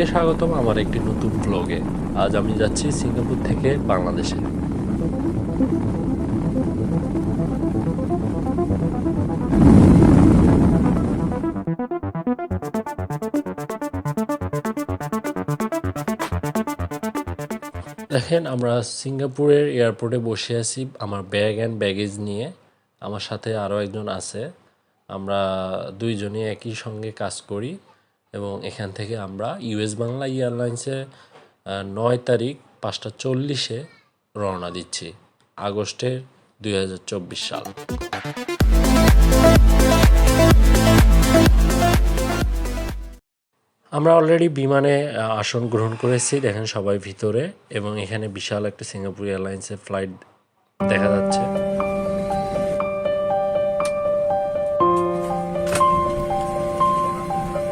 সবাইকে স্বাগতম আমার একটি নতুন ব্লগে। আজ আমি যাচ্ছি সিঙ্গাপুর থেকে বাংলাদেশে। দেখেন, আমরা সিঙ্গাপুরের এয়ারপোর্টে বসে আছি আমার ব্যাগ অ্যান্ড ব্যাগেজ নিয়ে। আমার সাথে আরও একজন আছে। আমরা দুইজনে একই সঙ্গে কাজ করি এবং এখান থেকে আমরা ইউএস বাংলা এয়ারলাইন্সে 9 তারিখ 5:40-এ রওনা দিচ্ছি, আগস্টের 2024 সাল। আমরা অলরেডি বিমানে আসন গ্রহণ করেছি, দেখেন সবাই ভিতরে, এবং এখানে বিশাল একটা সিঙ্গাপুর এয়ারলাইন্সের ফ্লাইট দেখা যাচ্ছে।